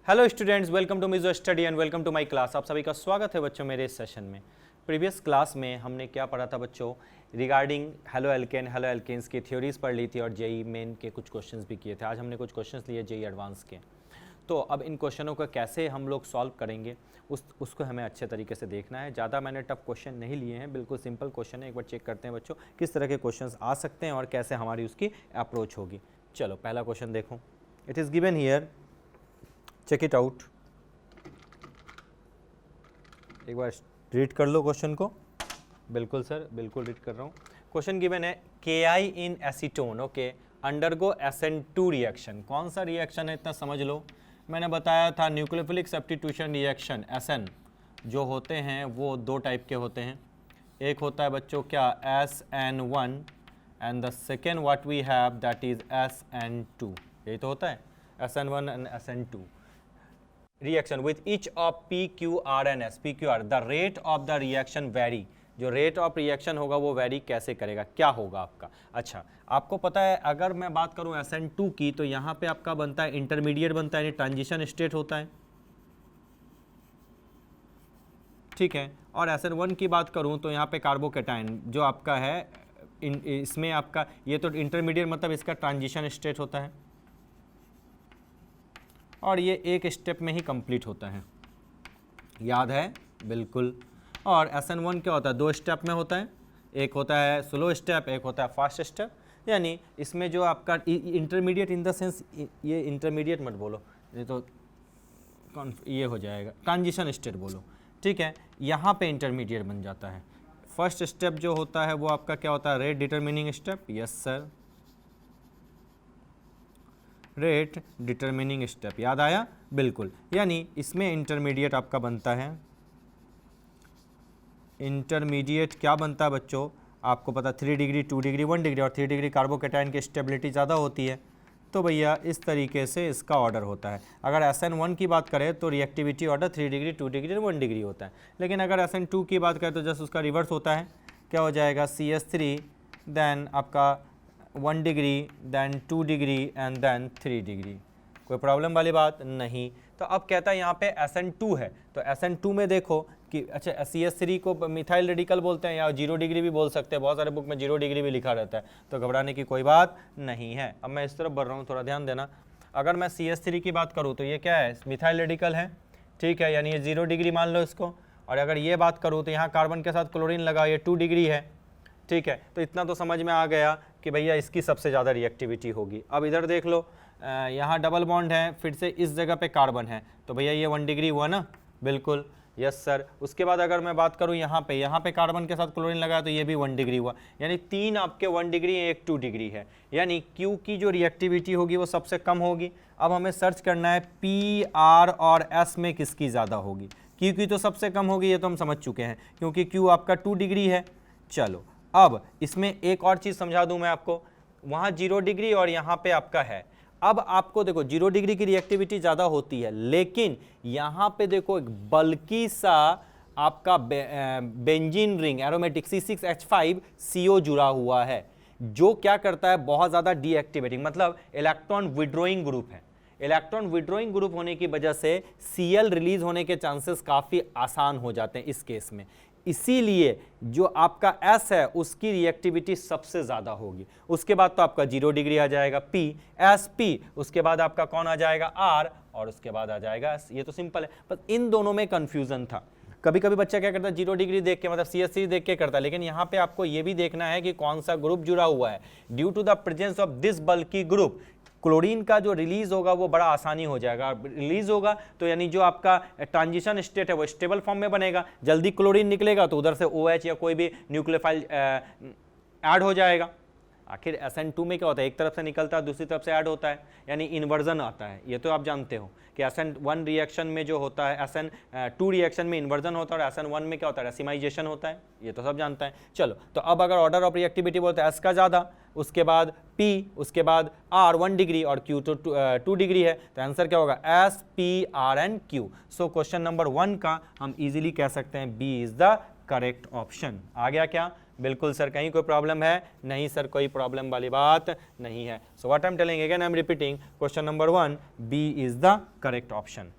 Hello students, welcome to Mizo study and welcome to my class. आप सभी का स्वागत है बच्चों मेरे इस सेशन में। प्रीवियस क्लास में हमने क्या पढ़ा था बच्चों, रिगार्डिंग हेलो एल्केन्स की थ्योरीज पढ़ ली थी और जेई मेन के कुछ क्वेश्चंस भी किए थे। आज हमने कुछ क्वेश्चंस लिए जेई एडवांस के। तो अब इन क्वेश्चनों को कैसे हम लोग सॉल्व करेंगे उसको हमें अच्छे तरीके से देखना है। ज़्यादा मैंने टफ क्वेश्चन नहीं लिए हैं, बिल्कुल सिंपल क्वेश्चन है। एक बार चेक करते हैं बच्चों किस तरह के क्वेश्चंस आ सकते हैं और कैसे हमारी उसकी अप्रोच होगी। चलो पहला क्वेश्चन देखो, it is given here, check it out. एक बार रीड कर लो क्वेश्चन को। बिल्कुल सर, बिल्कुल रीड कर रहा हूँ। क्वेश्चन गिवन है Ki in acetone okay undergo SN2 reaction. कौन सा रिएक्शन है इतना समझ लो। मैंने बताया था न्यूक्लियोफिलिक सब्स्टिट्यूशन रिएक्शन SN जो होते हैं वो दो टाइप के होते हैं। एक होता है बच्चों क्या, SN1 and the second what we have that is SN2। यही तो होता है SN1 एंड SN2 reaction with each of PQ, R and S. PQR the rate of the reaction vary, जो रेट ऑफ रिएक्शन होगा वो वेरी कैसे करेगा, क्या होगा आपका। अच्छा, आपको पता है अगर मैं बात करूं SN2 की तो यहाँ पे आपका बनता है इंटरमीडिएट बनता है, यानी ट्रांजिशन स्टेट होता है, ठीक है। और SN1 की बात करूं तो यहाँ पे कार्बोकेटाइन जो आपका है इसमें आपका ये तो इंटरमीडिएट मतलब इसका ट्रांजिशन स्टेट होता है और ये एक स्टेप में ही कंप्लीट होता है, याद है बिल्कुल। और SN1 क्या होता है, दो स्टेप में होता है, एक होता है स्लो स्टेप, एक होता है फास्ट स्टेप। यानी इसमें जो आपका इंटरमीडिएट इन द सेंस, ये इंटरमीडिएट मत बोलो, ये तो ये हो जाएगा ट्रांजिशन स्टेट बोलो, ठीक है। यहाँ पे इंटरमीडिएट बन जाता है। फर्स्ट स्टेप जो होता है वो आपका क्या होता है, rate determining step. Yes sir, rate determining step, याद आया बिल्कुल। यानी इसमें इंटरमीडिएट आपका बनता है, इंटरमीडिएट क्या बनता है बच्चों, आपको पता 3 डिग्री 2 डिग्री 1 डिग्री और 3 डिग्री कार्बोकेटाइन की स्टेबिलिटी ज़्यादा होती है, तो भैया इस तरीके से इसका ऑर्डर होता है। अगर SN1 की बात करें तो reactivity order 3 degree 2 degree 1 degree होता है, लेकिन अगर SN2 की बात करें तो जस्ट उसका रिवर्स होता है। क्या हो जाएगा, CS3 देन आपका 1 degree then 2 degree and then 3 degree. कोई प्रॉब्लम वाली बात नहीं। तो अब कहता है यहाँ पे SN2 है, तो SN2 में देखो कि अच्छा CS3 को मिथाइल रेडिकल बोलते हैं या 0 डिग्री भी बोल सकते हैं, बहुत सारे बुक में 0 डिग्री भी लिखा रहता है, तो घबराने की कोई बात नहीं है। अब मैं इस तरफ बढ़ रहा हूँ, थोड़ा ध्यान देना। अगर मैं CS3 की बात करूँ तो ये क्या है, मिथाइल रेडिकल है, ठीक है, यानी ये 0 डिग्री मान लो इसको। और अगर ये बात करूँ तो यहाँ कार्बन के साथ क्लोरीन लगा, ये 2 डिग्री है, ठीक है। तो इतना तो समझ में आ गया कि भैया इसकी सबसे ज़्यादा रिएक्टिविटी होगी। अब इधर देख लो, यहाँ डबल बॉन्ड है, फिर से इस जगह पे कार्बन है, तो भैया ये 1 डिग्री हुआ ना, बिल्कुल यस सर। उसके बाद अगर मैं बात करूँ यहाँ पे कार्बन के साथ क्लोरीन लगाया तो ये भी 1 डिग्री हुआ, यानी 3 आपके 1 डिग्री, एक 2 डिग्री है, यानी Q की जो रिएक्टिविटी होगी वो सबसे कम होगी। अब हमें सर्च करना है P, R और S में किसकी ज़्यादा होगी। Q की तो सबसे कम होगी, ये तो हम समझ चुके हैं क्योंकि Q आपका 2 डिग्री है। चलो अब इसमें एक और चीज़ समझा दूं मैं आपको, वहाँ 0 डिग्री और यहाँ पे आपका है। अब आपको देखो 0 डिग्री की रिएक्टिविटी ज़्यादा होती है, लेकिन यहाँ पे देखो एक बल्कि सा आपका बेंजीन रिंग एरोमेटिक C6H5CO जुड़ा हुआ है, जो क्या करता है, बहुत ज़्यादा डीएक्टिवेटिंग, मतलब इलेक्ट्रॉन विड्रॉइंग ग्रुप है। इलेक्ट्रॉन विड्रॉइंग ग्रुप होने की वजह से Cl रिलीज होने के चांसेस काफ़ी आसान हो जाते हैं इस केस में। इसीलिए जो आपका S है उसकी रिएक्टिविटी सबसे ज़्यादा होगी। उसके बाद तो आपका 0 डिग्री आ जाएगा P, SP, उसके बाद आपका कौन आ जाएगा R, और उसके बाद आ जाएगा S। ये तो सिंपल है, बस इन दोनों में कंफ्यूजन था। कभी कभी बच्चा क्या करता है, 0 डिग्री देख के मतलब CS3 देख के करता है, लेकिन यहाँ पे आपको ये भी देखना है कि कौन सा ग्रुप जुड़ा हुआ है। Due to the presence of this bulky group, chlorine का जो रिलीज होगा वो बड़ा आसानी हो जाएगा। रिलीज होगा तो यानी जो आपका ट्रांजिशन स्टेट है वो स्टेबल फॉर्म में बनेगा, जल्दी क्लोरीन निकलेगा तो उधर से OH या कोई भी न्यूक्लियोफाइल ऐड हो जाएगा। आखिर SN2 में क्या होता है, एक तरफ से निकलता है दूसरी तरफ से ऐड होता है, यानी इन्वर्जन आता है। ये तो आप जानते हो कि SN1 रिएक्शन में जो होता है, SN2 रिएक्शन में इन्वर्जन होता है और SN1 में क्या होता है, रेसिमाइजेशन होता है, ये तो सब जानता है। चलो तो अब अगर ऑर्डर ऑफ रिएक्टिविटी बोलते हैं S का ज़्यादा, उसके बाद P, उसके बाद R 1 डिग्री और Q तो 2 डिग्री है, तो आंसर क्या होगा, S, P, R and Q। So question number 1 का हम इजीली कह सकते हैं B is the correct option. आ गया क्या, बिल्कुल सर, कहीं कोई प्रॉब्लम है? नहीं सर, कोई प्रॉब्लम वाली बात नहीं है। So what I am telling again, I am repeating, question number 1 B is the correct option.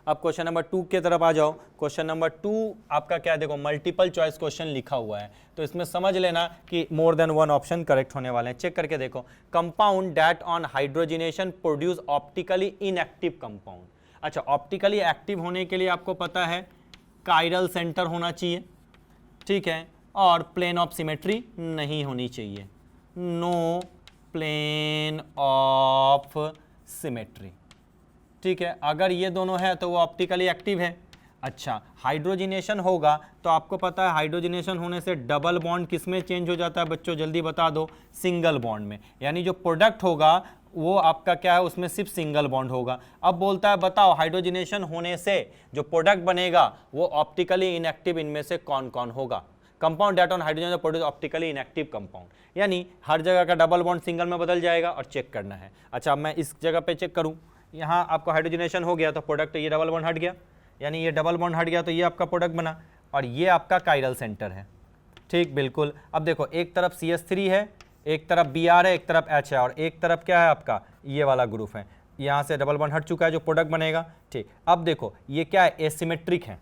अब क्वेश्चन नंबर 2 की तरफ आ जाओ। क्वेश्चन नंबर 2 आपका क्या है, देखो मल्टीपल चॉइस क्वेश्चन लिखा हुआ है, तो इसमें समझ लेना कि more than one option correct होने वाले हैं। चेक करके देखो, compound that on hydrogenation produce optically inactive compound. अच्छा, ऑप्टिकली एक्टिव होने के लिए आपको पता है कायरल सेंटर होना चाहिए, ठीक है, और प्लेन ऑफ सिमेट्री नहीं होनी चाहिए, नो प्लेन ऑफ सिमेट्री, ठीक है। अगर ये दोनों है तो वो ऑप्टिकली एक्टिव है। अच्छा, हाइड्रोजनेशन होगा तो आपको पता है हाइड्रोजनेशन होने से डबल बॉन्ड किस में चेंज हो जाता है बच्चों, जल्दी बता दो, सिंगल बॉन्ड में। यानी जो प्रोडक्ट होगा वो आपका क्या है, उसमें सिर्फ सिंगल बॉन्ड होगा। अब बोलता है बताओ हाइड्रोजनेशन होने से जो प्रोडक्ट बनेगा वो ऑप्टिकली इनएक्टिव इनमें से कौन कौन होगा। Compound that on hydrogen produce optically inactive compound, यानी हर जगह का डबल बॉन्ड सिंगल में बदल जाएगा और चेक करना है। अच्छा, अब मैं इस जगह पे चेक करूं, यहाँ आपको हाइड्रोजनेशन हो गया तो प्रोडक्ट ये डबल बॉन्ड हट गया, यानी ये डबल बॉन्ड हट गया तो ये आपका प्रोडक्ट बना और ये आपका कायरल सेंटर है, ठीक, बिल्कुल। अब देखो एक तरफ CH3 है, एक तरफ Br है, एक तरफ H है और एक तरफ क्या है आपका ये वाला ग्रुप है, यहाँ से डबल बॉन्ड हट चुका है जो प्रोडक्ट बनेगा, ठीक। अब देखो ये क्या है, एसिमेट्रिक है,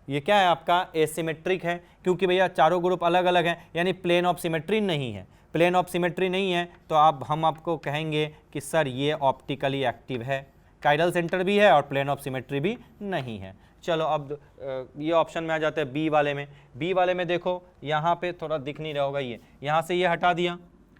ये क्या है आपका एसिमेट्रिक है, क्योंकि भैया चारों ग्रुप अलग अलग हैं, यानी प्लेन ऑफ सिमेट्री नहीं है। प्लेन ऑफ सिमेट्री नहीं है तो अब हम आपको कहेंगे कि सर ये ऑप्टिकली एक्टिव है, कायरल सेंटर भी है और प्लेन ऑफ सिमेट्री भी नहीं है। चलो अब ये ऑप्शन में आ जाते हैं बी वाले में। बी वाले में देखो यहाँ पे थोड़ा दिख नहीं रहा होगा, ये यहाँ से ये हटा दिया,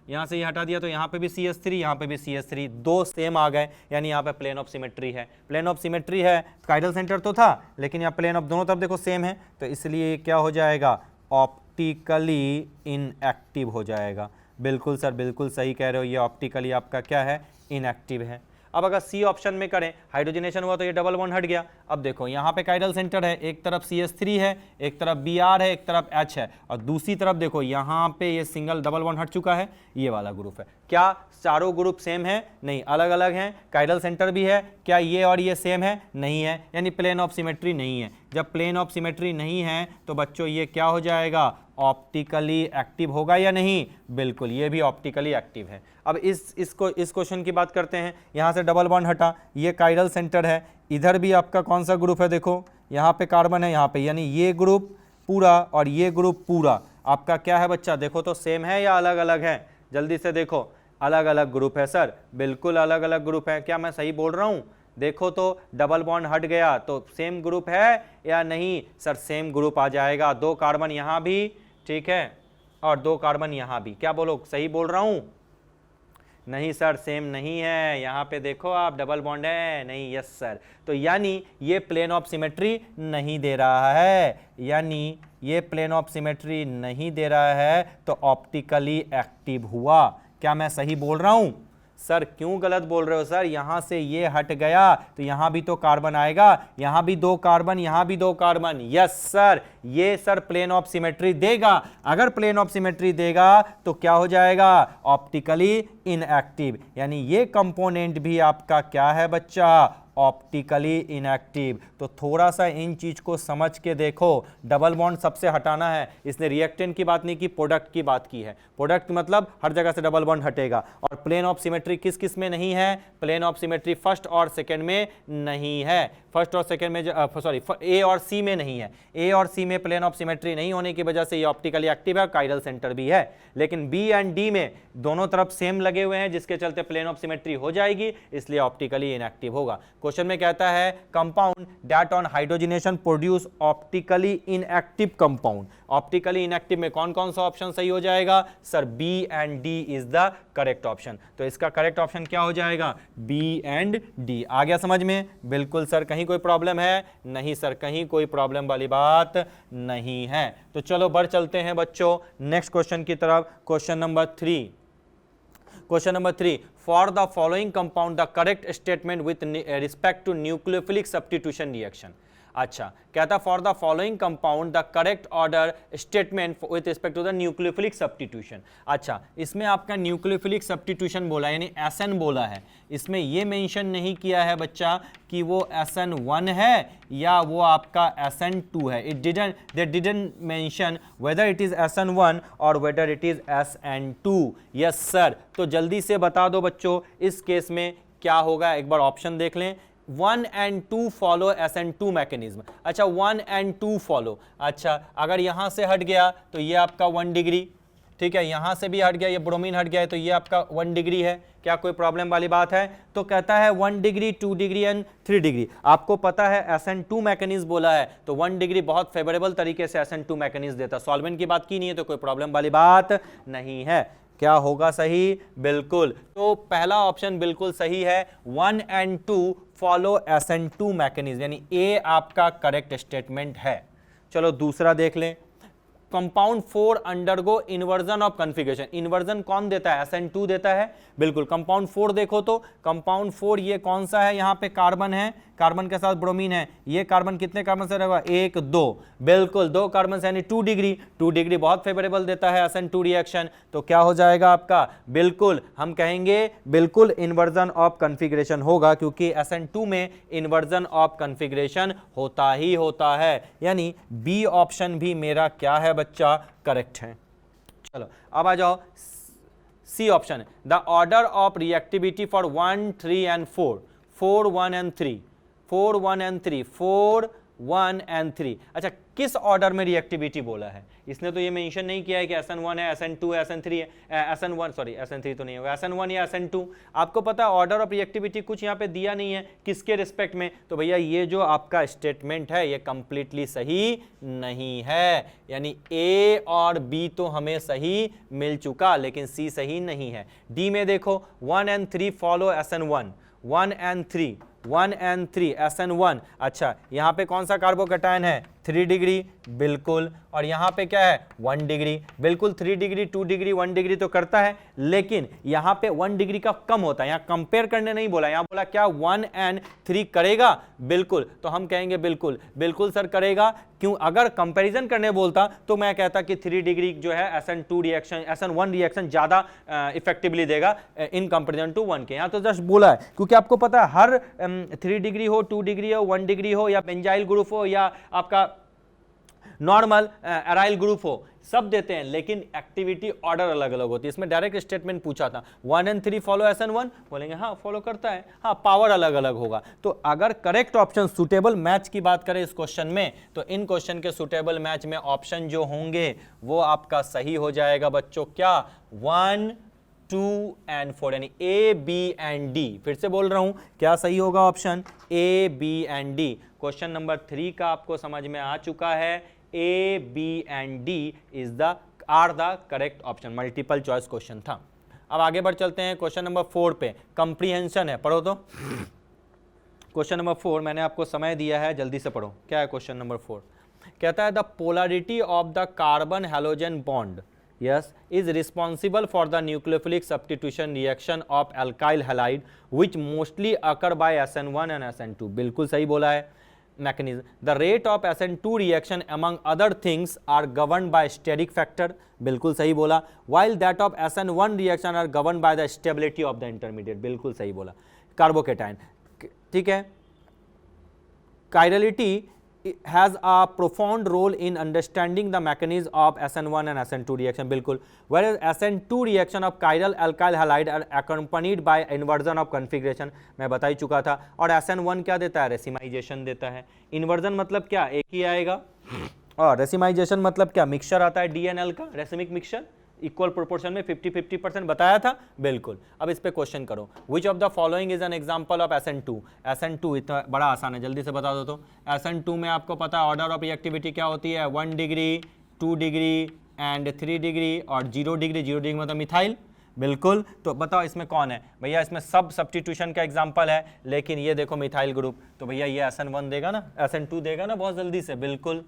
यहाँ से ये हटा दिया तो यहाँ पे भी CH3, यहाँ पे भी CH3, दो सेम आ गए, यानी यहाँ पे प्लेन ऑफ सिमेट्री है। प्लेन ऑफ सिमेट्री है, कायरल सेंटर तो था लेकिन यहाँ प्लेन ऑफ दोनों तरफ देखो सेम है, तो इसलिए क्या हो जाएगा, ऑप्टिकली इनएक्टिव हो जाएगा। बिल्कुल सर, बिल्कुल सही कह रहे हो, ये ऑप्टिकली आपका क्या है, इनएक्टिव है। अब अगर सी ऑप्शन में करें, हाइड्रोजनेशन हुआ तो ये डबल बॉन्ड हट गया। अब देखो यहाँ पे कायरल सेंटर है, एक तरफ CH3 है, एक तरफ Br है, एक तरफ H है, और दूसरी तरफ देखो यहाँ पे ये सिंगल डबल बॉन्ड हट चुका है, ये वाला ग्रुप है। क्या चारों ग्रुप सेम है? नहीं, अलग अलग हैं। कायरल सेंटर भी है, क्या ये और ये सेम है? नहीं है, यानी प्लेन ऑफ सिमेट्री नहीं है। जब प्लेन ऑफ सिमेट्री नहीं है तो बच्चों ये क्या हो जाएगा, ऑप्टिकली एक्टिव होगा या नहीं? बिल्कुल, ये भी ऑप्टिकली एक्टिव है। अब इस क्वेश्चन की बात करते हैं। यहाँ से डबल बॉन्ड हटा, ये कायरल सेंटर है, इधर भी आपका कौन सा ग्रुप है, देखो यहाँ पे कार्बन है, यहाँ पे, यानी ये ग्रुप पूरा और ये ग्रुप पूरा आपका क्या है बच्चा, देखो तो सेम है या अलग अलग है? जल्दी से देखो, अलग अलग ग्रुप है सर, बिल्कुल अलग अलग ग्रुप है। क्या मैं सही बोल रहा हूँ? देखो तो डबल बॉन्ड हट गया तो सेम ग्रुप है या नहीं? सर सेम ग्रुप आ जाएगा, दो कार्बन यहाँ भी, ठीक है, और दो कार्बन यहाँ भी। क्या बोलो, सही बोल रहा हूँ? नहीं सर, सेम नहीं है, यहाँ पे देखो आप डबल बॉन्ड है, नहीं, यस सर। तो यानी ये प्लेन ऑफ सिमेट्री नहीं दे रहा है, यानी ये प्लेन ऑफ सिमेट्री नहीं दे रहा है तो ऑप्टिकली एक्टिव हुआ। क्या मैं सही बोल रहा हूँ? सर क्यों गलत बोल रहे हो सर? यहाँ से ये हट गया तो यहाँ भी तो कार्बन आएगा, यहाँ भी दो कार्बन, यहाँ भी दो कार्बन। यस सर, ये सर प्लेन ऑफ सिमेट्री देगा। अगर प्लेन ऑफ सिमेट्री देगा तो क्या हो जाएगा, ऑप्टिकली इनएक्टिव, यानी ये कंपोनेंट भी आपका क्या है बच्चा, ऑप्टिकली इनएक्टिव। तो थोड़ा सा इन चीज को समझ के देखो, डबल बॉन्ड सबसे हटाना है। इसने रिएक्टेंट की बात नहीं की, प्रोडक्ट की बात की है। प्रोडक्ट मतलब हर जगह से डबल बॉन्ड हटेगा। और प्लेन ऑफ सिमेट्री किस किस में नहीं है? प्लेन ऑफ सिमेट्री फर्स्ट और सेकंड में नहीं है। फर्स्ट और सेकंड में सॉरी, ए और सी में नहीं है। ए और सी में प्लेन ऑफ सिमेट्री नहीं होने की वजह से ये ऑप्टिकली एक्टिव है, कायरल सेंटर भी है। लेकिन बी एंड डी में दोनों तरफ सेम लगे हुए हैं, जिसके चलते प्लेन ऑफ सिमेट्री हो जाएगी, इसलिए ऑप्टिकली इनएक्टिव होगा। क्वेश्चन में कहता है compound that on hydrogenation produce optically inactive compound. Optically inactive में कौन कौन सा ऑप्शन सही हो जाएगा? Sir B and D is the correct option. तो इसका करेक्ट ऑप्शन क्या हो जाएगा? B and D. आ गया समझ में? बिल्कुल सर, कहीं कोई प्रॉब्लम है? नहीं सर, कहीं कोई प्रॉब्लम वाली बात नहीं है। तो चलो बढ़ चलते हैं बच्चों नेक्स्ट क्वेश्चन की तरफ। Question number 3। Question number 3, for the following compound the correct statement with respect to nucleophilic substitution reaction. अच्छा, कहता for the following compound the correct order statement with respect to the nucleophilic substitution. अच्छा, इसमें आपका nucleophilic substitution बोला यानी SN बोला है, इसमें ये मेंशन नहीं किया है बच्चा कि वो SN1 है या वो आपका SN2 है। They didn't mention whether it is SN1 और whether it is SN2। Yes sir, तो जल्दी से बता दो बच्चों इस केस में क्या होगा, एक बार ऑप्शन देख लें। 1 and 2 फॉलो SN2 मैकेनिज्म। अच्छा, 1 and 2 फॉलो। अच्छा, अगर यहां से हट गया तो ये आपका 1 डिग्री, ठीक है, यहां से भी हट गया, ये ब्रोमीन हट गया है तो ये आपका 1 डिग्री है। क्या कोई प्रॉब्लम वाली बात है? तो कहता है 1 डिग्री, 2 डिग्री एंड 3 डिग्री। आपको पता है SN2 मैकेनिज्म बोला है तो 1 डिग्री बहुत फेवरेबल तरीके से SN2 मैकेनिज्म देता है। सॉल्वेंट की बात की नहीं है तो कोई प्रॉब्लम वाली बात नहीं है। क्या होगा सही? बिल्कुल, तो पहला ऑप्शन बिल्कुल सही है, 1 and 2 फॉलो SN2 मैकेनिज्म, यानी ए आपका करेक्ट स्टेटमेंट है। चलो दूसरा देख लें। Compound 4 undergo inversion of configuration. Inversion कौन देता है? SN2 देता है। बिल्कुल, कंपाउंड 4 देखो तो कंपाउंड 4 ये कौन सा है? यहाँ पे कार्बन है, कार्बन के साथ ब्रोमीन है। ये कार्बन कितने कार्बन से रहेगा? 1 2, बिल्कुल 2 कार्बन से, यानी 2 डिग्री। 2 डिग्री बहुत फेवरेबल देता है SN2 रिएक्शन। तो क्या हो जाएगा आपका? बिल्कुल हम कहेंगे बिल्कुल इन्वर्जन ऑफ कॉन्फ़िगरेशन होगा, क्योंकि SN2 में इन्वर्जन ऑफ कॉन्फ़िगरेशन होता ही होता है, यानी बी ऑप्शन भी मेरा क्या है बच्चा? करेक्ट है। चलो अब आ जाओ C option, the order of reactivity for 1 3 and 4, 4 1 and 3, 4 1 and 3, 4 1 and 3। अच्छा, किस ऑर्डर में रिएक्टिविटी बोला है? इसने तो ये मेंशन नहीं किया है कि SN1 है, SN2 है, SN3 है, SN1 सॉरी SN3 तो नहीं होगा, SN1 या SN2। आपको पता है ऑर्डर ऑफ रिएक्टिविटी कुछ यहाँ पे दिया नहीं है किसके रिस्पेक्ट में, तो भैया ये जो आपका स्टेटमेंट है ये कंप्लीटली सही नहीं है, यानी ए और बी तो हमें सही मिल चुका लेकिन सी सही नहीं है। डी में देखो 1 and 3 follow SN1, 1 and 3, 1 and 3 SN1। अच्छा, यहाँ पे कौन सा कार्बोकैटायन है? 3 डिग्री, बिल्कुल, और यहाँ पे क्या है? 1 डिग्री, बिल्कुल। 3 डिग्री, 2 डिग्री, 1 डिग्री तो करता है, लेकिन यहाँ पे 1 डिग्री का कम होता है। यहाँ कंपेयर करने नहीं बोला, यहाँ बोला क्या 1 and 3 करेगा? बिल्कुल, तो हम कहेंगे बिल्कुल, बिल्कुल सर करेगा। क्यों? अगर कंपैरिजन करने बोलता तो मैं कहता कि 3 डिग्री जो है SN2 रिएक्शन, SN1 रिएक्शन ज्यादा इफेक्टिवली देगा इन कंपैरिजन टू 1 के। यहाँ तो जस्ट बोला है क्योंकि आपको पता है हर 3 डिग्री हो, 2 डिग्री हो, 1 डिग्री हो, या बेंजाइल ग्रुप हो, या आपका नॉर्मल एराइल ग्रुप हो, सब देते हैं, लेकिन एक्टिविटी ऑर्डर अलग अलग होती है। इसमें डायरेक्ट स्टेटमेंट पूछा था 1 and 3 फॉलो SN1, बोलेंगे हाँ फॉलो करता है, हाँ पावर अलग अलग होगा। तो अगर करेक्ट ऑप्शन सुटेबल मैच की बात करें इस क्वेश्चन में, तो इन क्वेश्चन के सुटेबल मैच में ऑप्शन जो होंगे वो आपका सही हो जाएगा बच्चों। क्या? 1 2 and 4, यानी A B and D। फिर से बोल रहा हूं, क्या सही होगा option? A B and D। Question number 3 का आपको समझ में आ चुका है, A B and D are the correct option. Multiple choice question था। अब आगे बढ़ चलते हैं क्वेश्चन नंबर 4 पे। कंप्रीहेंशन है, पढ़ो तो। क्वेश्चन नंबर 4 मैंने आपको समय दिया है, जल्दी से पढ़ो। क्या है क्वेश्चन नंबर 4? कहता है the polarity of the carbon halogen bond is responsible for the nucleophilic substitution reaction of alkyl halide which mostly occur by SN1 and SN2। बिल्कुल सही बोला है। mechanism, the rate of SN2 reaction among other things are governed by steric factor, बिल्कुल सही बोला, while that of SN1 reaction are governed by the stability of the intermediate, बिल्कुल सही बोला। कार्बोकेटाइन, ठीक है। chirality has a profound role in understanding the mechanism of SN1 and SN2 reaction, बिल्कुल, whereas SN2 reaction of chiral alkyl halide are accompanied by inversion of configuration, मैं बता ही चुका था। और SN1 क्या देता है? रेसिमाइजेशन देता है। इन्वर्जन मतलब क्या? एक ही आएगा, और रेसिमाइजेशन मतलब क्या? मिक्सचर आता है DNL का, रेसिमिक मिक्सचर, इक्वल प्रोपोर्शन में 50-50% बताया था, बिल्कुल। अब इस पे क्वेश्चन करो, which of the following is an example of SN2। SN2 इतना बड़ा आसान है, जल्दी से बता दो तो। SN2 में आपको पता है ऑर्डर ऑफ रिएक्टिविटी क्या होती है? 1 डिग्री, 2 डिग्री एंड 3 डिग्री और 0 डिग्री। 0 डिग्री मतलब मिथाइल, बिल्कुल। तो बताओ इसमें कौन है? भैया इसमें सब सब्स्टिट्यूशन का एग्जाम्पल है, लेकिन ये देखो मिथाइल ग्रुप, तो भैया ये SN1 देगा ना, SN2 देगा ना, बहुत जल्दी से, बिल्कुल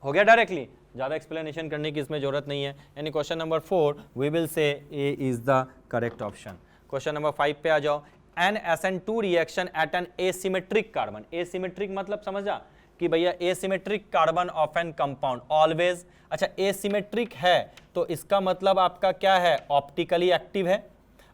हो गया डायरेक्टली, ज़्यादा एक्सप्लेनेशन करने की इसमें जरूरत नहीं है। यानी question number 4 we will say A is the correct option. Question number 5 पे आ जाओ। An SN2 reaction at an asymmetric carbon, asymmetric मतलब समझा कि भैया asymmetric carbon of an compound always. अच्छा एसिमेट्रिक है तो इसका मतलब आपका क्या है, ऑप्टिकली एक्टिव है।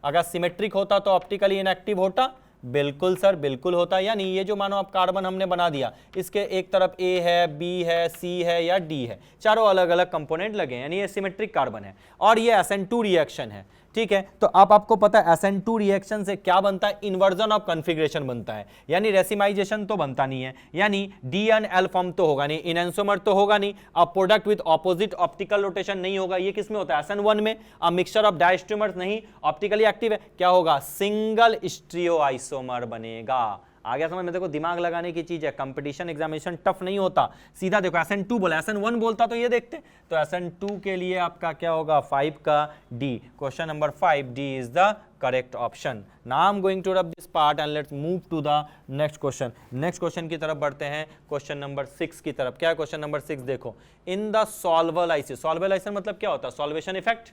अगर सिमेट्रिक होता तो ऑप्टिकली इनएक्टिव होता, बिल्कुल सर बिल्कुल होता। यानी ये जो मानो आप कार्बन हमने बना दिया, इसके एक तरफ ए है, बी है, सी है या डी है, चारों अलग अलग कंपोनेंट लगे, यानी ये सिमेट्रिक कार्बन है और ये SN2 रिएक्शन है। ठीक है, तो अब आपको पता है SN2 रिएक्शन से क्या बनता है, इन्वर्जन ऑफ कॉन्फ़िगरेशन बनता है, यानी रेसिमाइजेशन तो बनता नहीं है, यानी DNL फॉर्म तो होगा नहीं, इनएंसोमर तो होगा नहीं, अब product with opposite optical rotation नहीं होगा। ये किस में होता है, SN1 में। अब मिक्सचर ऑफ डायस्ट्रोमर्स नहीं, ऑप्टिकली एक्टिव है, क्या होगा, सिंगल स्ट्रियो आइसोमर बनेगा। आ गया समझ में, देखो दिमाग लगाने की चीज है, कंपटीशन एग्जामिनेशन टफ नहीं होता, सीधा देखो SN2 बोला, SN1 बोलता तो ये देखते। तो SN2 के लिए आपका क्या होगा, 5 का D। Question number 5 D is the correct option. Now I am going to rub this part and let's move to the next question. Next question की तरफ बढ़ते हैं, क्वेश्चन नंबर 6 की तरफ। क्या है क्वेश्चन नंबर 6, देखो, इन द सॉल्वोलाइसिस, सॉल्वोलाइसिस मतलब क्या होता है, सॉल्वेशन इफेक्ट,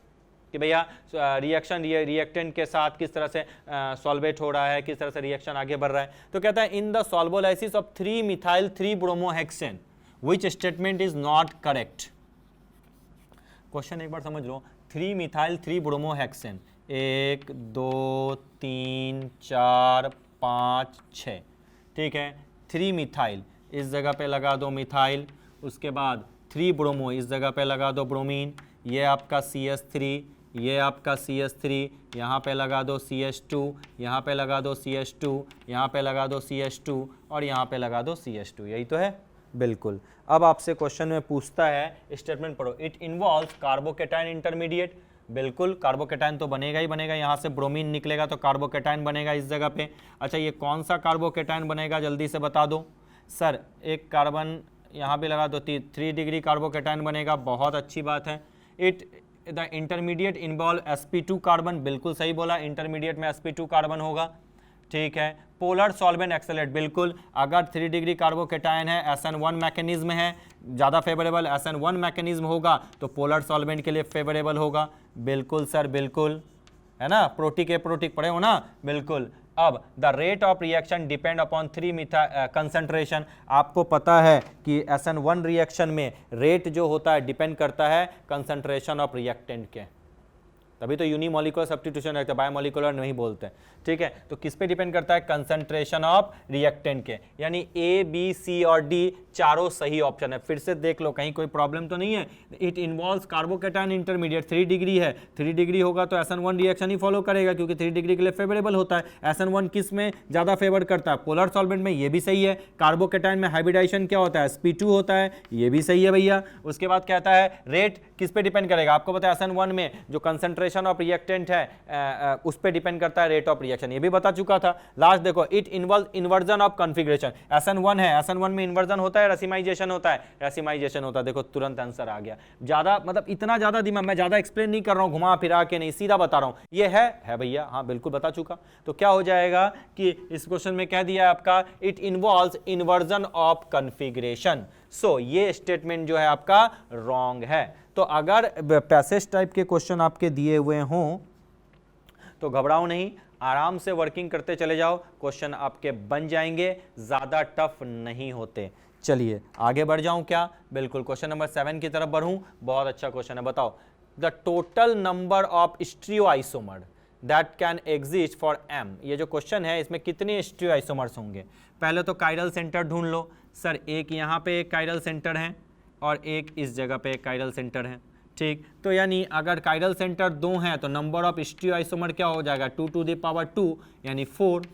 कि भैया रिएक्शन रिएक्टेंट के साथ किस तरह से सॉल्वेट हो रहा है, किस तरह से रिएक्शन आगे बढ़ रहा है। तो कहता है in the solvolysis of 3 methyl 3 bromohexane which statement is not correct. Question एक बार समझ लो, 3 मिथाइल 3 ब्रोमोहेक्सेन, 1 2 3 4 5 6, ठीक है, 3 मिथाइल, इस जगह पे लगा दो मिथाइल, उसके बाद 3 ब्रोमो, इस जगह पे लगा दो ब्रोमीन, ये आपका CH3, ये आपका CH3, यहाँ पे लगा दो CH2, यहाँ पे लगा दो CH2, यहाँ पे लगा दो CH2 और यहाँ पे लगा दो CH2, यही तो है, बिल्कुल। अब आपसे क्वेश्चन में पूछता है, स्टेटमेंट पढ़ो, इट इन्वॉल्व्स कार्बोकेटाइन इंटरमीडिएट, बिल्कुल कार्बोकेटाइन तो बनेगा ही बनेगा, यहाँ से ब्रोमीन निकलेगा तो कार्बोकेटाइन बनेगा इस जगह पे। अच्छा ये कौन सा कार्बोकेटाइन बनेगा, जल्दी से बता दो सर। एक कार्बन यहाँ पे लगा दो, 3 डिग्री कार्बोकेटाइन बनेगा, बहुत अच्छी बात है। It the intermediate involve sp2 carbon, बिल्कुल सही बोला, इंटरमीडिएट में sp2 कार्बन होगा, ठीक है। पोलर सॉल्वेंट एक्सेलेट, बिल्कुल, अगर 3 डिग्री कार्बोकेटाइन है, SN1 मैकेनिज्म है, ज़्यादा फेवरेबल SN1 मैकेनिज्म होगा तो पोलर सॉल्वेंट के लिए फेवरेबल होगा, बिल्कुल सर बिल्कुल, है ना, प्रोटिक ए प्रोटिक पढ़े हो ना, बिल्कुल। अब the rate of reaction depend upon 3 methyl concentration, आपको पता है कि SN1 रिएक्शन में रेट जो होता है डिपेंड करता है कंसंट्रेशन ऑफ रिएक्टेंट के, तभी तो यूनिमोलिकुलर सब्स्टिट्यूशन रहता है, बायोमोलिकुलर नहीं बोलते, ठीक है। तो किस पे डिपेंड करता है, कंसंट्रेशन ऑफ रिएक्टेंट के, यानी A, B, C और D चारों सही ऑप्शन है। फिर से देख लो कहीं कोई प्रॉब्लम तो नहीं है। It involves carbocation intermediate, 3 degree है, 3 डिग्री होगा तो SN1 रिएक्शन ही फॉलो करेगा क्योंकि 3 डिग्री के लिए फेवरेबल होता है। SN1 किस में ज़्यादा फेवर करता है, पोलर सॉल्वेंट में, ये भी सही है। कार्बोकेटाइन में हाइब्रिडाइजेशन क्या होता है, sp2 होता है, ये भी सही है भैया। उसके बाद कहता है रेट किस पे डिपेंड करेगा, आपको पता है SN1 में जो कंसंट्रेशन ऑफ रिएक्टेंट है उस पे डिपेंड करता है रेट ऑफ रिएक्शन, ये भी बता चुका था। लास्ट देखो, it involve inversion of configuration, SN1 है, SN1 में इन्वर्जन होता है, रेसिमाइजेशन होता है, रेसिमाइजेशन होता है, देखो तुरंत आंसर आ गया। ज्यादा मतलब इतना ज्यादा दिमाग, मैं ज्यादा एक्सप्लेन नहीं कर रहा हूं, घुमा फिरा के नहीं, सीधा बता रहा हूं, ये है भैया, हाँ बिल्कुल बता चुका। तो क्या हो जाएगा कि इस क्वेश्चन में कह दिया आपका it involves inversion of configuration, so ये स्टेटमेंट जो है आपका रॉन्ग है। तो अगर पैसेज टाइप के क्वेश्चन आपके दिए हुए हों तो घबराओ नहीं, आराम से वर्किंग करते चले जाओ, क्वेश्चन आपके बन जाएंगे, ज़्यादा टफ नहीं होते। चलिए आगे बढ़ जाऊं क्या, बिल्कुल क्वेश्चन नंबर 7 की तरफ बढ़ूं, बहुत अच्छा क्वेश्चन है। बताओ the total number of stereoisomer that can exist for M, ये जो क्वेश्चन है इसमें कितने स्टीरियोआइसोमर्स होंगे। पहले तो काइरल सेंटर ढूंढ लो, सर एक यहाँ पे एक काइरल सेंटर है और एक इस जगह पे एक काइरल सेंटर है, ठीक। तो यानी अगर काइरल सेंटर 2 हैं तो नंबर ऑफ स्टीरियोआइसोमर क्या हो जाएगा, 2 टू द पावर 2 यानी 4।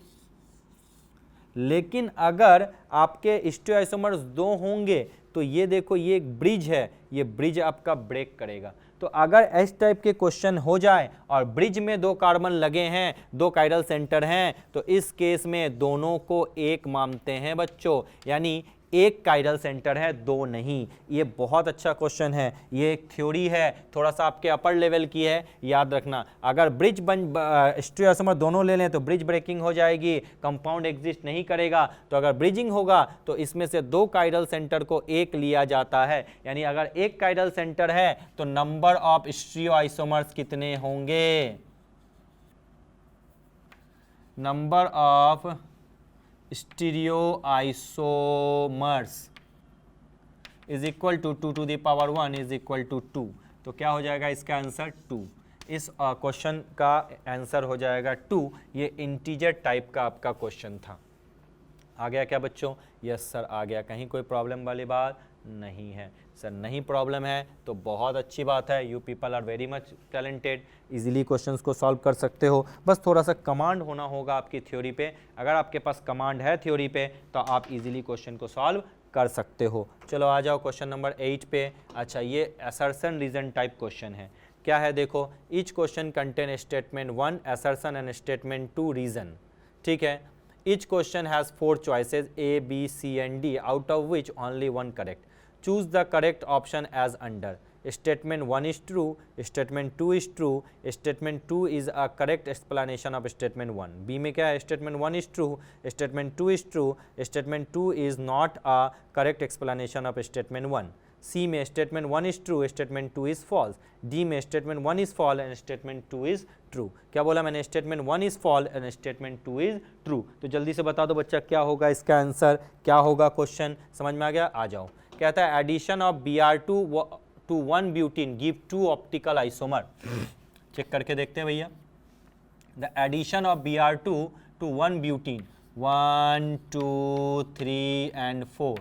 लेकिन अगर आपके स्टीरियोआइसोमर्स 2 होंगे तो ये देखो, ये एक ब्रिज है, ये ब्रिज आपका ब्रेक करेगा। तो अगर इस टाइप के क्वेश्चन हो जाए और ब्रिज में 2 कार्बन लगे हैं, 2 काइरल सेंटर हैं, तो इस केस में दोनों को एक मानते हैं बच्चों, यानी एक काइरल सेंटर है, 2 नहीं। ये बहुत अच्छा क्वेश्चन है, ये एक थ्योरी है, थोड़ा सा आपके अपर लेवल की है, याद रखना। अगर ब्रिज स्टीरियोआइसोमर दोनों ले लें तो ब्रिज ब्रेकिंग हो जाएगी, कंपाउंड एग्जिस्ट नहीं करेगा। तो अगर ब्रिजिंग होगा तो इसमें से 2 काइरल सेंटर को एक लिया जाता है, यानी अगर एक काइरल सेंटर है तो नंबर ऑफ स्टीरियोआइसोमर्स कितने होंगे, number of stereo isomers is equal to 2 to the power 1 is equal to 2। तो क्या हो जाएगा इसका आंसर 2। इस क्वेश्चन का आंसर हो जाएगा 2। ये इंटीजर टाइप का आपका क्वेश्चन था। आ गया क्या बच्चों? यस सर आ गया। कहीं कोई प्रॉब्लम वाली बात नहीं है सर? नहीं प्रॉब्लम है तो बहुत अच्छी बात है। You people are very much talented, easily questions को सॉल्व कर सकते हो। बस थोड़ा सा कमांड होना होगा आपकी थ्योरी पे। अगर आपके पास कमांड है थ्योरी पे तो आप इजीली क्वेश्चन को सॉल्व कर सकते हो। चलो आ जाओ क्वेश्चन नंबर 8 पे। अच्छा ये असर्शन रीजन टाइप क्वेश्चन है। क्या है देखो, each question contain statement 1 assertion and statement 2 reason. ठीक है, each question has 4 choices A, B, C and D out of which only one correct. Choose the correct option as under. Statement 1 is true, statement 2 is true, statement 2 is a correct explanation of statement 1. B में क्या है? statement 1 is true, statement 2 is true, statement 2 is not a correct explanation of statement 1. C में statement 1 is true, statement 2 is false. D में statement 1 is false and statement 2 is true. क्या बोला मैंने? statement 1 is false and statement 2 is true. तो जल्दी से बता दो बच्चा क्या होगा इसका आंसर, क्या होगा क्वेश्चन? समझ में आ गया? आ जाओ। कहता है addition of Br2 to 1 butene give 2 optical isomer. Check करके देखते हैं भैया। The addition of Br2 to 1 butene, 1 2 3 and 4,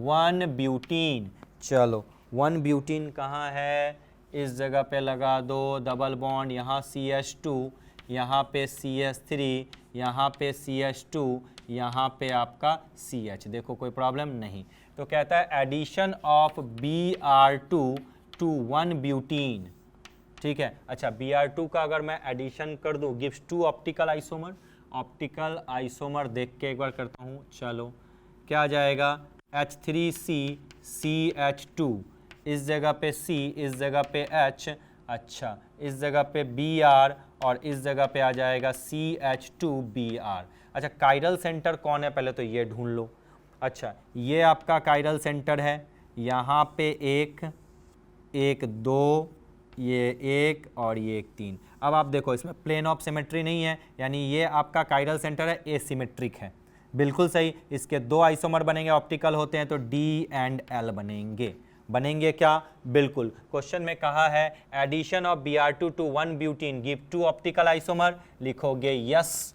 1 butene. चलो 1 ब्यूटीन कहाँ है? इस जगह पे लगा दो डबल बॉन्ड, यहाँ CH2, यहाँ पे CH3, यहाँ पे CH2, यहाँ पे आपका CH। देखो कोई प्रॉब्लम नहीं। तो कहता है addition of Br2 to 1 butene. ठीक है, अच्छा Br2 का अगर मैं एडिशन कर दूँ gives 2 optical isomer. Optical isomer देख के एक बार करता हूँ। चलो क्या आ जाएगा? H3C CH2, इस जगह पे C, इस जगह पे H, अच्छा इस जगह पे Br और इस जगह पे आ जाएगा CH2Br। अच्छा काइरल सेंटर कौन है पहले तो ये ढूंढ लो। अच्छा ये आपका काइरल सेंटर है, यहाँ पे एक 2, ये 1 और ये 1 3। अब आप देखो इसमें प्लेन ऑफ सिमेट्री नहीं है, यानी ये आपका काइरल सेंटर है, एसिमेट्रिक है। बिल्कुल सही। इसके 2 आइसोमर बनेंगे, ऑप्टिकल होते हैं तो D and L बनेंगे क्या? बिल्कुल। क्वेश्चन में कहा है addition of Br2 to 1 butene give 2 optical isomer, लिखोगे यस।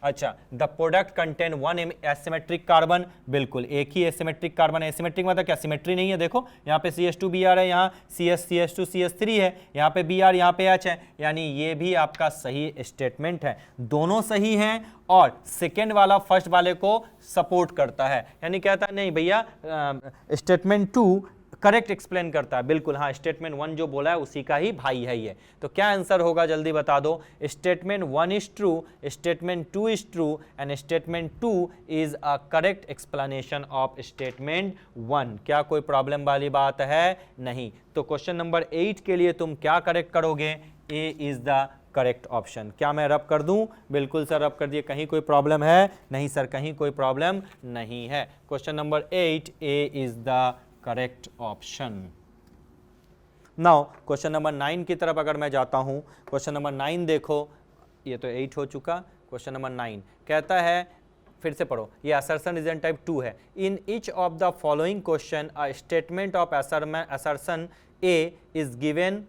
अच्छा the product contain 1 asymmetric carbon, बिल्कुल एक ही एसिमेट्रिक कार्बन है। एसिमेट्रिक मतलब क्या? सिमेट्री नहीं है। देखो यहाँ पे CH2Br है, यहाँ CH2 CH3 है, यहाँ पे Br, यहाँ पे H है, यानी ये भी आपका सही स्टेटमेंट है। दोनों सही हैं और सेकेंड वाला फर्स्ट वाले को सपोर्ट करता है, यानी कहता है नहीं भैया स्टेटमेंट 2 करेक्ट एक्सप्लेन करता है। बिल्कुल हाँ, स्टेटमेंट 1 जो बोला है उसी का ही भाई है ये। तो क्या आंसर होगा जल्दी बता दो? Statement 1 is true, statement 2 is true and statement 2 is a correct explanation of statement 1। क्या कोई प्रॉब्लम वाली बात है? नहीं। तो क्वेश्चन नंबर 8 के लिए तुम क्या करेक्ट करोगे? ए इज द करेक्ट ऑप्शन। क्या मैं रब कर दूं? बिल्कुल सर रब कर दिए। कहीं कोई प्रॉब्लम है? नहीं सर कहीं कोई प्रॉब्लम नहीं है। Question number 8 A is the correct option. Now question number 9 की तरफ अगर मैं जाता हूं, क्वेश्चन नंबर 9 देखो, ये तो 8 हो चुका। क्वेश्चन नंबर 9 कहता है, फिर से पढ़ो, ये असर्शन रीजन टाइप 2 है। In each of the following question a statement of assertion A is given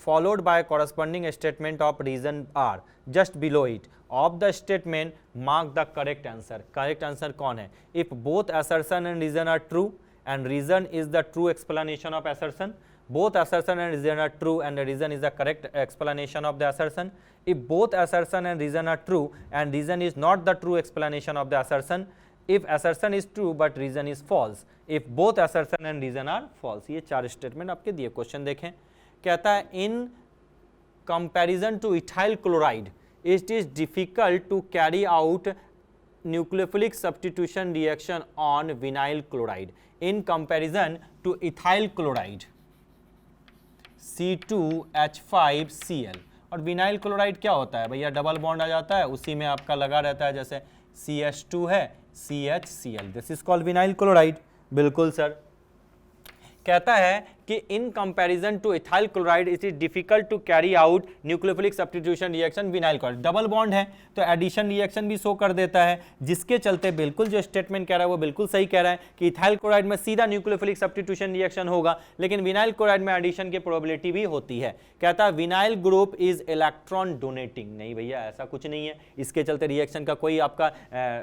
followed by corresponding statement of reason R just below it. Of the statement mark the correct answer. Correct answer कौन है? If both assertion and reason are true and reason is the true explanation of assertion, both assertion and reason are true and the reason is the correct explanation of the assertion. If both assertion and reason are true and reason is not the true explanation of the assertion, if assertion is true but reason is false, if both assertion and reason are false. ये 4 statement आपके दिए। Question देखें, कहता है in comparison to ethyl chloride it is difficult to carry out nucleophilic substitution reaction on vinyl chloride in comparison to ethyl chloride C2H5Cl। और vinyl chloride क्या होता है भैया? डबल बॉन्ड आ जाता है, उसी में आपका लगा रहता है, जैसे CH2 है CHCl, this is called vinyl chloride. बिल्कुल सर। कहता है कि in comparison to ethyl chloride it is difficult to carry out nucleophilic substitution reaction vinyl chloride. Double bond है तो एडिशन रिएक्शन भी शो कर देता है, जिसके चलते बिल्कुल जो स्टेटमेंट कह रहा है वो बिल्कुल सही कह रहा है कि इथाइल क्लोराइड में सीधा न्यूक्लियोफिलिक सब्स्टिट्यूशन रिएक्शन होगा, लेकिन विनाइल क्लोराइड में एडिशन की प्रोबेबिलिटी भी होती है। कहता है vinyl group is electron donating. नहीं भैया, ऐसा कुछ नहीं है, इसके चलते रिएक्शन का कोई आपका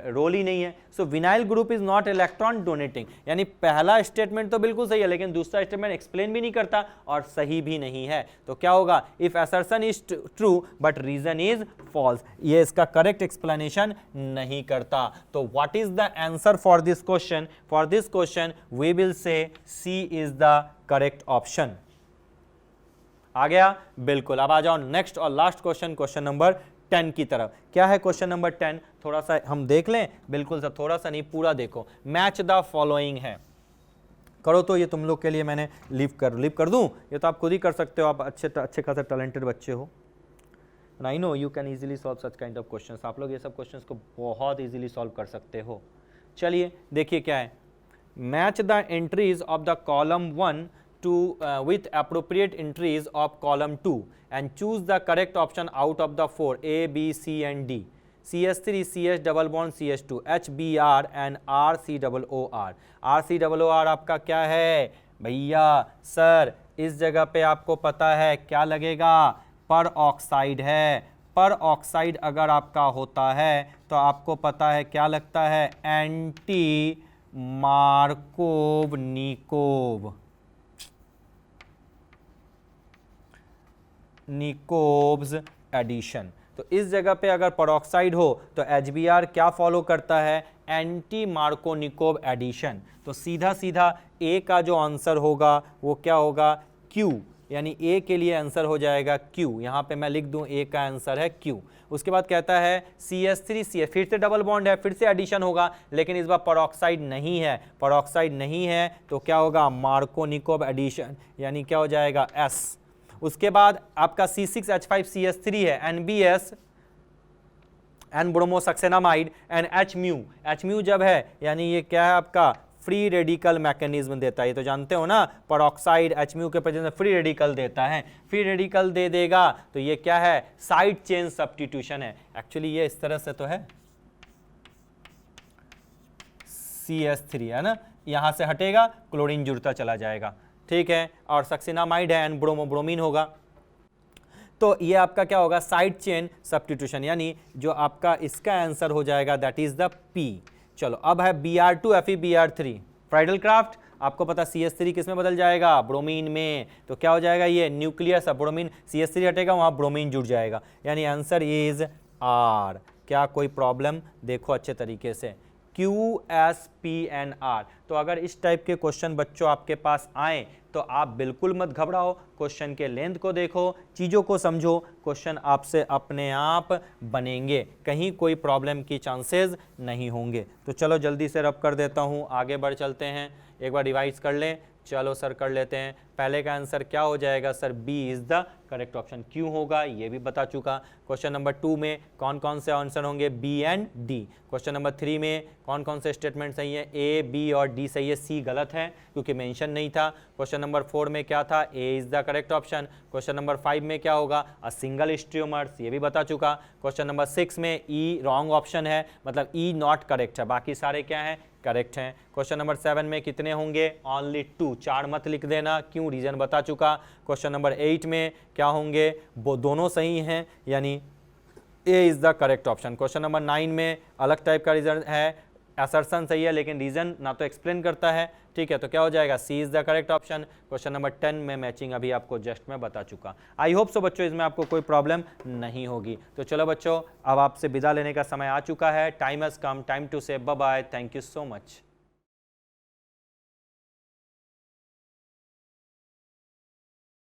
रोल ही नहीं है। So vinyl group is not electron donating, यानी पहला स्टेटमेंट तो बिल्कुल सही है, लेकिन दूसरा स्टेटमेंट एक्सप्लेन भी नहीं करता और सही भी नहीं है। तो क्या होगा, if assertion is true but reason is false, ये इसका करेक्ट एक्सप्लेनेशन नहीं करता। तो what is the answer for this question? For this question we will say C is the correct option. आ गया? बिल्कुल। अब आ जाओ नेक्स्ट और लास्ट क्वेश्चन, क्वेश्चन नंबर 10 की तरफ। क्या है क्वेश्चन नंबर 10? थोड़ा सा हम देख लें, बिल्कुल सा, थोड़ा सा नहीं, पूरा देखो। मैच द फॉलोइंग है, करो तो ये तुम लोग के लिए मैंने लीव कर दूं, ये तो आप खुद ही कर सकते हो, आप अच्छे खासे टैलेंटेड बच्चे हो। I know you can easily solve such kind of questions, आप लोग ये सब क्वेश्चंस को बहुत इजीली सॉल्व कर सकते हो। चलिए देखिए क्या है, match the entries of the column 1 to with appropriate entries of column 2 and choose the correct option out of the 4 A, B, C and D. CH3, CH double bond CH2, HBr and RCOOR. RCOOR आपका क्या है भैया? Sir इस जगह पे आपको पता है क्या लगेगा? पर ऑक्साइड है। पर ऑक्साइड अगर आपका होता है तो आपको पता है क्या लगता है? Anti Markovnikov's addition. तो इस जगह पे अगर पेरोक्साइड हो तो HBr क्या फॉलो करता है? Anti Markovnikov addition. तो सीधा सीधा ए का जो आंसर होगा वो क्या होगा? Q, यानी ए के लिए आंसर हो जाएगा Q। यहाँ पे मैं लिख दूं ए का आंसर है Q। उसके बाद कहता है CH3CH, फिर से डबल बॉन्ड है, फिर से एडिशन होगा, लेकिन इस बार पेरोक्साइड नहीं है। पेरोक्साइड नहीं है तो क्या होगा? मार्कोनिकोव एडिशन, यानी क्या हो जाएगा? S। उसके बाद आपका C6H5CH3 है, NBS N bromosuccinimide and H mu जब है, यानी ये क्या है आपका? फ्री रेडिकल मैकेनिज्म देता है। ये तो जानते हो ना, पेरोक्साइड H म्यू के प्रेजेंस में फ्री रेडिकल देता है। फ्री रेडिकल दे देगा तो ये क्या है? साइड चेन सब्स्टिट्यूशन है। एक्चुअली ये इस तरह से तो है, CH3 है ना, यहां से हटेगा, क्लोरीन जुड़ता चला जाएगा, ठीक है। और सक्सिनामाइड है, एन ब्रोमीन होगा। तो ये आपका क्या होगा? साइड चेन सब्स्टिट्यूशन, यानी जो आपका इसका आंसर हो जाएगा दैट इज द P। चलो अब है Br2 FeBr3, फ्राइडल क्राफ्ट। आपको पता CH3 किस में बदल जाएगा? ब्रोमीन में। तो क्या हो जाएगा? ये न्यूक्लियस, ब्रोमीन, CH3 हटेगा, वहां ब्रोमीन जुड़ जाएगा, यानी आंसर इज R। क्या कोई प्रॉब्लम? देखो अच्छे तरीके से, QSPNR। तो अगर इस टाइप के क्वेश्चन बच्चों आपके पास आए तो आप बिल्कुल मत घबराओ, क्वेश्चन के लेंथ को देखो, चीज़ों को समझो, क्वेश्चन आपसे अपने आप बनेंगे, कहीं कोई प्रॉब्लम की चांसेस नहीं होंगे। तो चलो जल्दी से रब कर देता हूँ, आगे बढ़ चलते हैं, एक बार रिवाइज कर लें। चलो सर कर लेते हैं। पहले का आंसर क्या हो जाएगा sir? B is the correct option. क्यों होगा ये भी बता चुका। क्वेश्चन नंबर 2 में कौन कौन से आंसर होंगे? B and D. Question number 3 में कौन कौन से स्टेटमेंट सही है? ए, बी और डी सही है, सी गलत है क्योंकि मेंशन नहीं था। क्वेश्चन नंबर 4 में क्या था? A is the correct option. Question number 5 में क्या होगा? अ सिंगल स्ट्रियोमर्स, ये भी बता चुका। क्वेश्चन नंबर 6 में ई रॉन्ग ऑप्शन है, मतलब ई नॉट करेक्ट है, बाकी सारे क्या हैं? करेक्ट हैं। क्वेश्चन नंबर 7 में कितने होंगे? ओनली 2, 4 मत लिख देना, क्यों? रीजन बता चुका। क्वेश्चन नंबर 8 में क्या होंगे? वो दोनों सही हैं, यानी A is the correct option. Question number 9 में अलग टाइप का रीजन है, असर्शन सही है लेकिन रीजन ना तो एक्सप्लेन करता है, ठीक है, तो क्या हो जाएगा? C is the correct option. Question number 10 में मैचिंग अभी आपको जस्ट में बता चुका। आई होप सो बच्चों इसमें आपको कोई प्रॉब्लम नहीं होगी। तो चलो बच्चों अब आपसे विदा लेने का समय आ चुका है। Time has come, time to say bye bye, thank you so much.